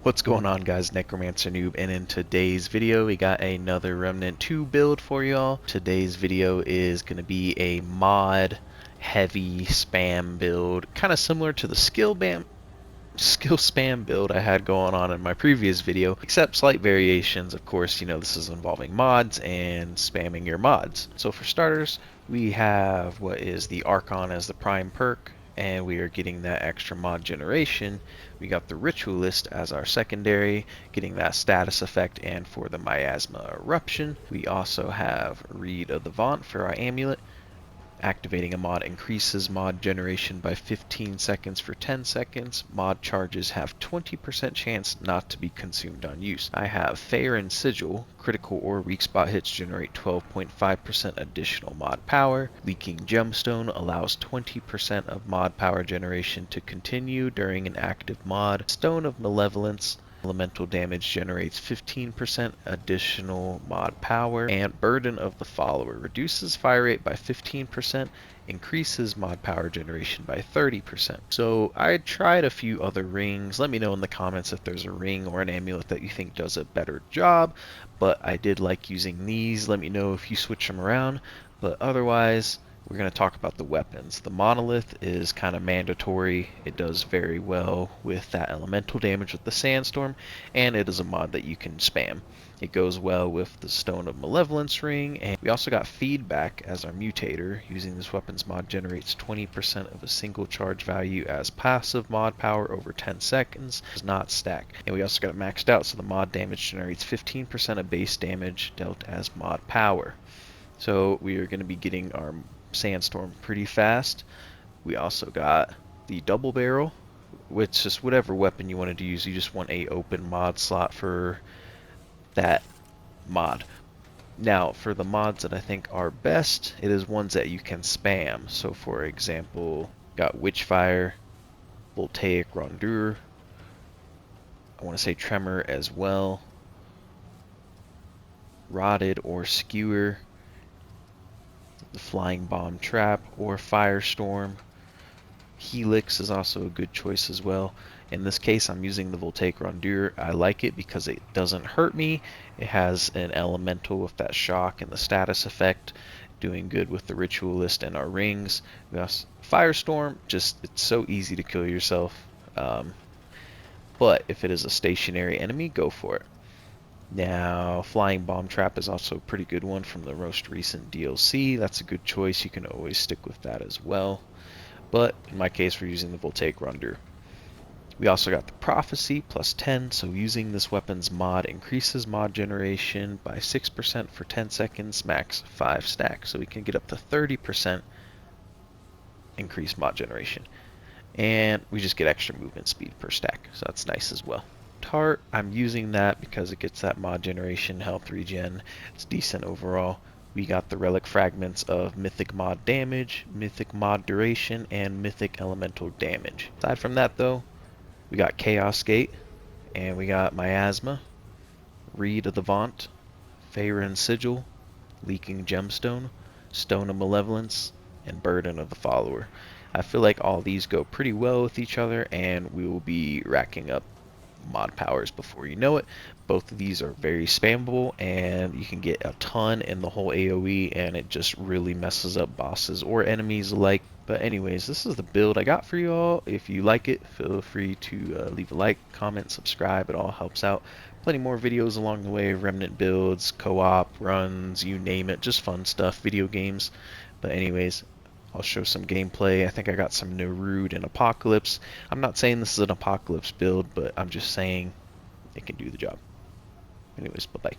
What's going on, guys? Necromancer Noob, and in today's video we got another Remnant 2 build for y'all. Today's video is going to be a mod heavy spam build, kind of similar to the skill spam build I had going on in my previous video, except slight variations. Of course, you know, this is involving mods and spamming your mods. So for starters, we have what is the Archon as the prime perk, and we are getting that extra mod generation. We got the Ritualist as our secondary, getting that status effect, and for the Miasma Eruption, we also have Reed of the Vaunt for our amulet. Activating a mod increases mod generation by 15 seconds for 10 seconds. Mod charges have 20% chance not to be consumed on use. I have Fair and Sigil. Critical or weak spot hits generate 12.5% additional mod power. Leaking Gemstone allows 20% of mod power generation to continue during an active mod. Stone of Malevolence. Elemental damage generates 15% additional mod power, and Burden of the Follower reduces fire rate by 15%, increases mod power generation by 30%. So I tried a few other rings. Let me know in the comments if there's a ring or an amulet that you think does a better job, but I did like using these. Let me know if you switch them around, but otherwise we're going to talk about the weapons. The Monolith is kind of mandatory. It does very well with that elemental damage with the Sandstorm, and it is a mod that you can spam. It goes well with the Stone of Malevolence ring, and we also got Feedback as our mutator. Using this weapons mod generates 20% of a single charge value as passive mod power over 10 seconds. Does not stack. And we also got it maxed out, so the mod damage generates 15% of base damage dealt as mod power. So we are going to be getting our Sandstorm pretty fast. We also got the double barrel, which is whatever weapon you wanted to use. You just want a open mod slot for that mod. Now, for the mods that I think are best, it is ones that you can spam. So for example, got Witchfire, Voltaic Rondure, I want to say Tremor as well, Rotted or Skewer, the Flying Bomb Trap or Firestorm. Helix is also a good choice as well. In this case, I'm using the Voltaic Rondure. I like it because it doesn't hurt me. It has an elemental with that shock and the status effect, doing good with the Ritualist and our rings. We also, Firestorm, just it's so easy to kill yourself. But if it is a stationary enemy, go for it. Now, Flying Bomb Trap is also a pretty good one from the most recent DLC. That's a good choice. You can always stick with that as well. But in my case, we're using the Voltaic Rondure. We also got the Prophecy plus 10, so using this weapon's mod increases mod generation by 6% for 10 seconds, max 5 stacks. So we can get up to 30% increased mod generation. And we just get extra movement speed per stack, so that's nice as well. Tart, I'm using that because it gets that mod generation, health regen. It's decent overall. We got the relic fragments of mythic mod damage, mythic mod duration, and mythic elemental damage. Aside from that though, we got Chaos Gate, and we got Miasma, Reed of the Vaunt, Fair and Sigil, Leaking Gemstone, Stone of Malevolence, and Burden of the Follower. I feel like all these go pretty well with each other, and we will be racking up mod powers before you know it. Both of these are very spammable, and you can get a ton in the whole AoE, and it just really messes up bosses or enemies alike. But anyways, this is the build I got for you all. If you like it, feel free to leave a like, comment, subscribe. It all helps out. Plenty more videos along the way, Remnant builds, co-op, runs, you name it, just fun stuff, video games. But anyways, I'll show some gameplay. I think I got some Nerude and Apocalypse. I'm not saying this is an Apocalypse build, but I'm just saying it can do the job. Anyways, bye-bye.